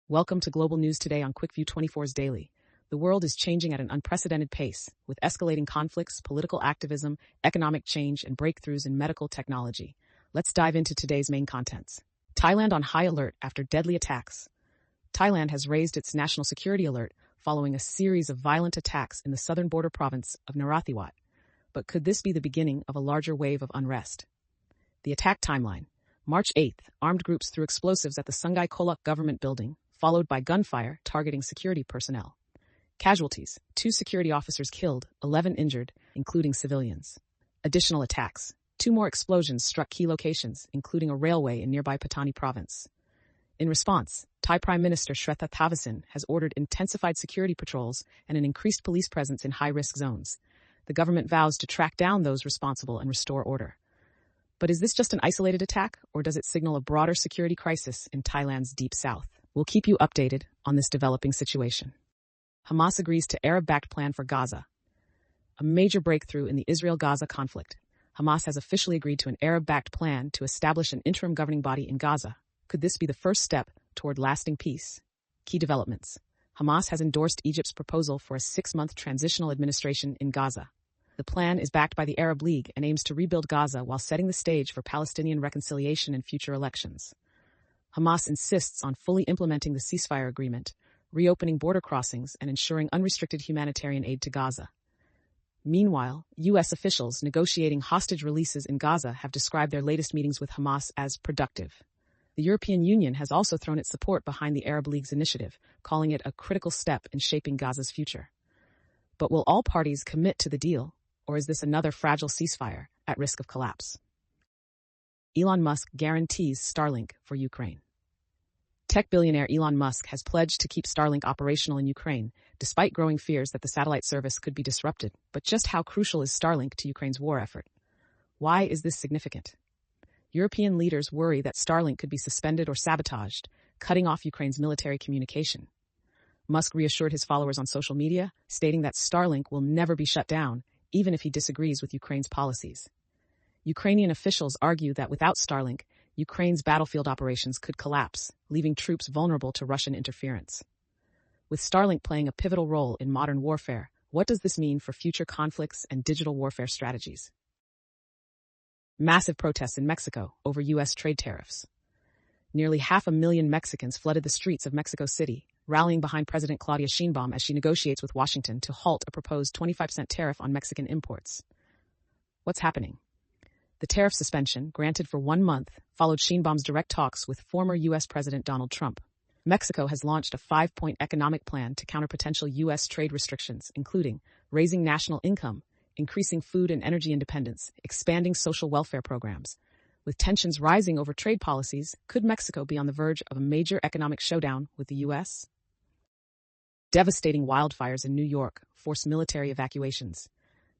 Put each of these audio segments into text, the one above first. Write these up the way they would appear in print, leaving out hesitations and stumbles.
Welcome to Global News Today on QuickView 24's Daily. The world is changing at an unprecedented pace, with escalating conflicts, political activism, economic change, and breakthroughs in medical technology. Let's dive into today's main contents. Thailand on high alert after deadly attacks. Thailand has raised its national security alert following a series of violent attacks in the southern border province of Narathiwat. But could this be the beginning of a larger wave of unrest? The attack timeline. March 8th, armed groups threw explosives at the Sungai Kolak government building, followed by gunfire targeting security personnel. Casualties: 2 security officers killed, 11 injured, including civilians. Additional attacks: 2 more explosions struck key locations, including a railway in nearby Pattani province. In response, Thai Prime Minister Srettha Thavisin has ordered intensified security patrols and an increased police presence in high-risk zones. The government vows to track down those responsible and restore order. But is this just an isolated attack, or does it signal a broader security crisis in Thailand's deep south? We'll keep you updated on this developing situation. Hamas agrees to Arab-backed plan for Gaza. A major breakthrough in the Israel-Gaza conflict. Hamas has officially agreed to an Arab-backed plan to establish an interim governing body in Gaza. Could this be the first step toward lasting peace? Key developments. Hamas has endorsed Egypt's proposal for a 6-month transitional administration in Gaza. The plan is backed by the Arab League and aims to rebuild Gaza while setting the stage for Palestinian reconciliation and future elections. Hamas insists on fully implementing the ceasefire agreement, reopening border crossings, and ensuring unrestricted humanitarian aid to Gaza. Meanwhile, U.S. officials negotiating hostage releases in Gaza have described their latest meetings with Hamas as productive. The European Union has also thrown its support behind the Arab League's initiative, calling it a critical step in shaping Gaza's future. But will all parties commit to the deal? Or is this another fragile ceasefire at risk of collapse? Elon Musk guarantees Starlink for Ukraine. Tech billionaire Elon Musk has pledged to keep Starlink operational in Ukraine, despite growing fears that the satellite service could be disrupted. But just how crucial is Starlink to Ukraine's war effort? Why is this significant? European leaders worry that Starlink could be suspended or sabotaged, cutting off Ukraine's military communication. Musk reassured his followers on social media, stating that Starlink will never be shut down, even if he disagrees with Ukraine's policies. Ukrainian officials argue that without Starlink, Ukraine's battlefield operations could collapse, leaving troops vulnerable to Russian interference. With Starlink playing a pivotal role in modern warfare, what does this mean for future conflicts and digital warfare strategies? Massive protests in Mexico over U.S. trade tariffs. Nearly 500,000 Mexicans flooded the streets of Mexico City, rallying behind President Claudia Sheinbaum as she negotiates with Washington to halt a proposed 25% tariff on Mexican imports. What's happening? The tariff suspension, granted for 1 month, followed Sheinbaum's direct talks with former U.S. President Donald Trump. Mexico has launched a 5-point economic plan to counter potential U.S. trade restrictions, including raising national income, increasing food and energy independence, expanding social welfare programs. With tensions rising over trade policies, could Mexico be on the verge of a major economic showdown with the U.S.? Devastating wildfires in New York force military evacuations.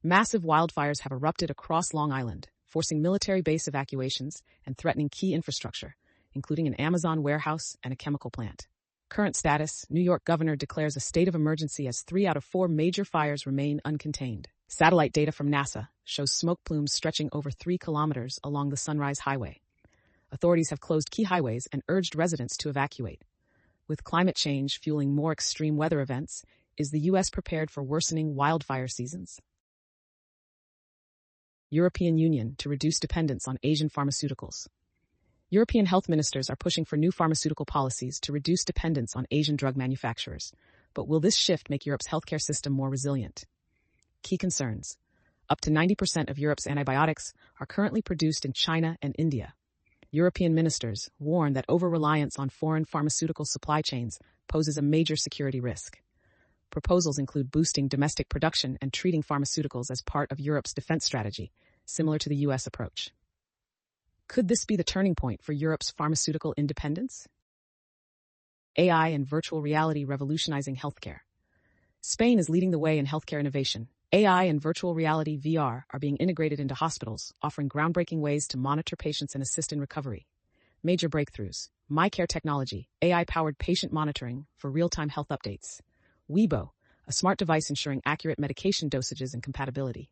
Massive wildfires have erupted across Long Island, forcing military base evacuations and threatening key infrastructure, including an Amazon warehouse and a chemical plant. Current status: New York governor declares a state of emergency as 3 out of 4 major fires remain uncontained. Satellite data from NASA shows smoke plumes stretching over 3 kilometers along the Sunrise Highway. Authorities have closed key highways and urged residents to evacuate. With climate change fueling more extreme weather events, is the U.S. prepared for worsening wildfire seasons? European Union to reduce dependence on Asian pharmaceuticals. European health ministers are pushing for new pharmaceutical policies to reduce dependence on Asian drug manufacturers. But will this shift make Europe's healthcare system more resilient? Key concerns. Up to 90% of Europe's antibiotics are currently produced in China and India. European ministers warn that over-reliance on foreign pharmaceutical supply chains poses a major security risk. Proposals include boosting domestic production and treating pharmaceuticals as part of Europe's defense strategy, similar to the U.S. approach. Could this be the turning point for Europe's pharmaceutical independence? AI and virtual reality revolutionizing healthcare. Spain is leading the way in healthcare innovation. AI and virtual reality (VR) are being integrated into hospitals, offering groundbreaking ways to monitor patients and assist in recovery. Major breakthroughs. MyCare technology, AI-powered patient monitoring for real-time health updates. Weibo, a smart device ensuring accurate medication dosages and compatibility.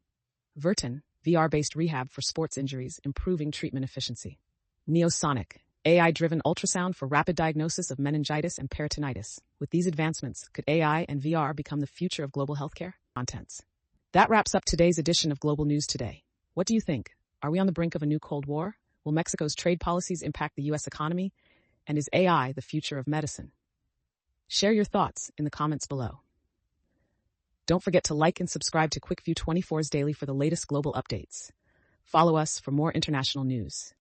Verton, VR-based rehab for sports injuries, improving treatment efficiency. Neosonic, AI-driven ultrasound for rapid diagnosis of meningitis and peritonitis. With these advancements, could AI and VR become the future of global healthcare? Contents. That wraps up today's edition of Global News Today. What do you think? Are we on the brink of a new Cold War? Will Mexico's trade policies impact the U.S. economy? And is AI the future of medicine? Share your thoughts in the comments below. Don't forget to like and subscribe to QuickView 24's Daily for the latest global updates. Follow us for more international news.